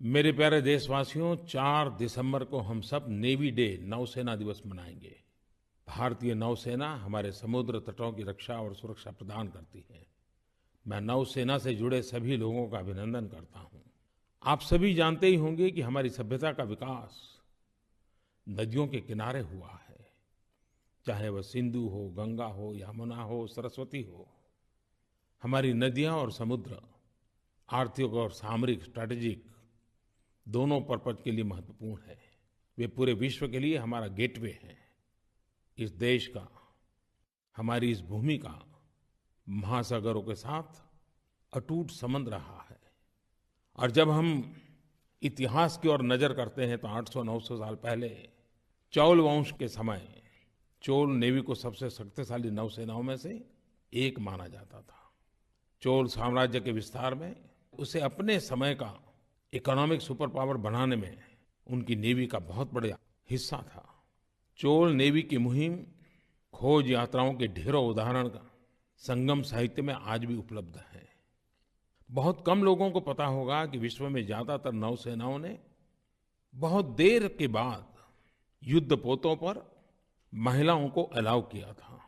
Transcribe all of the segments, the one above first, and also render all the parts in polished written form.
मेरे प्यारे देशवासियों, 4 दिसंबर को हम सब नेवी डे, नौसेना दिवस मनाएंगे। भारतीय नौसेना हमारे समुद्र तटों की रक्षा और सुरक्षा प्रदान करती है। मैं नौसेना से जुड़े सभी लोगों का अभिनंदन करता हूं। आप सभी जानते ही होंगे कि हमारी सभ्यता का विकास नदियों के किनारे हुआ है। चाहे वह सिंधु हो, गंगा हो, यमुना हो, सरस्वती हो। हमारी नदियां और समुद्र आर्थिक और सामरिक, स्ट्रैटेजिक दोनों पर्पज के लिए महत्वपूर्ण है। वे पूरे विश्व के लिए हमारा गेटवे हैं। इस देश का, हमारी इस भूमि का महासागरों के साथ अटूट संबंध रहा है। और जब हम इतिहास की ओर नजर करते हैं तो 800-900 साल पहले चौल वंश के समय चोल नेवी को सबसे शक्तिशाली नौसेनाओं में से एक माना जाता था। चोल साम्राज्य के विस्तार में उसे अपने समय का इकोनॉमिक सुपर पावर बनाने में उनकी नेवी का बहुत बड़ा हिस्सा था। चोल नेवी की मुहिम, खोज यात्राओं के ढेरों उदाहरण का संगम साहित्य में आज भी उपलब्ध है। बहुत कम लोगों को पता होगा कि विश्व में ज्यादातर नौसेनाओं ने बहुत देर के बाद युद्धपोतों पर महिलाओं को अलाउ किया था।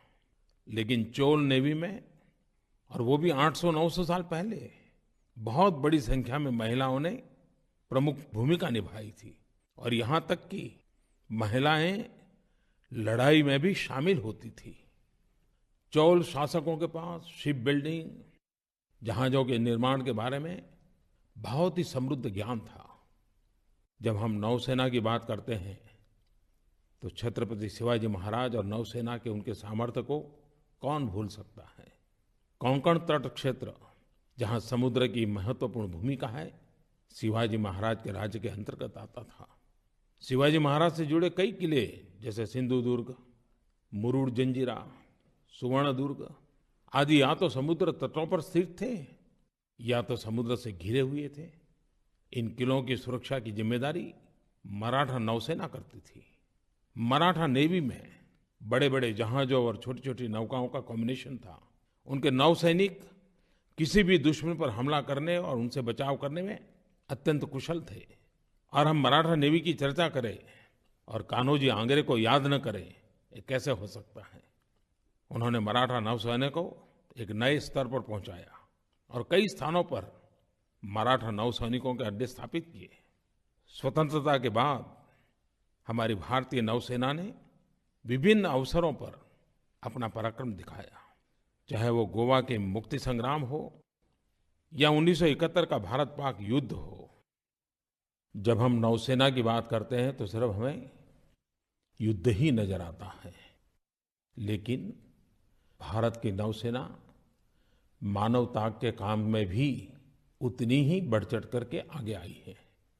लेकिन चोल नेवी में, और वो भी 800-900 साल पहले, बहुत बड़ी संख्या में महिलाओं ने प्रमुख भूमिका निभाई थी। और यहाँ तक कि महिलाएं लड़ाई में भी शामिल होती थी। चोल शासकों के पास शिप बिल्डिंग, जहाजों के निर्माण के बारे में बहुत ही समृद्ध ज्ञान था। जब हम नौसेना की बात करते हैं तो छत्रपति शिवाजी महाराज और नौसेना के उनके सामर्थ्य को कौन भूल सकता है। कोंकण तट क्षेत्र, जहां समुद्र की महत्वपूर्ण भूमिका है, शिवाजी महाराज के राज्य के अंतर्गत आता था। शिवाजी महाराज से जुड़े कई किले, जैसे सिंधुदुर्ग, मुरुड जंजीरा, सुवर्णदुर्ग आदि, या तो समुद्र तटों पर स्थित थे या तो समुद्र से घिरे हुए थे। इन किलों की सुरक्षा की जिम्मेदारी मराठा नौसेना करती थी। मराठा नेवी में बड़े बड़े जहाजों और छोटी छोटी नौकाओं का कॉम्बिनेशन था। उनके नौसैनिक किसी भी दुश्मन पर हमला करने और उनसे बचाव करने में अत्यंत कुशल थे। और हम मराठा नेवी की चर्चा करें और कान्होजी आंग्रे को याद न करें, ये कैसे हो सकता है। उन्होंने मराठा नौसेना को एक नए स्तर पर पहुंचाया और कई स्थानों पर मराठा नौसैनिकों के अड्डे स्थापित किए। स्वतंत्रता के बाद हमारी भारतीय नौसेना ने विभिन्न अवसरों पर अपना पराक्रम दिखाया। चाहे वो गोवा के मुक्ति संग्राम हो या 1971 का भारत पाक युद्ध हो। जब हम नौसेना की बात करते हैं तो सिर्फ हमें युद्ध ही नजर आता है, लेकिन भारत की नौसेना मानवता के काम में भी उतनी ही बढ़ चढ़ करके आगे आई है।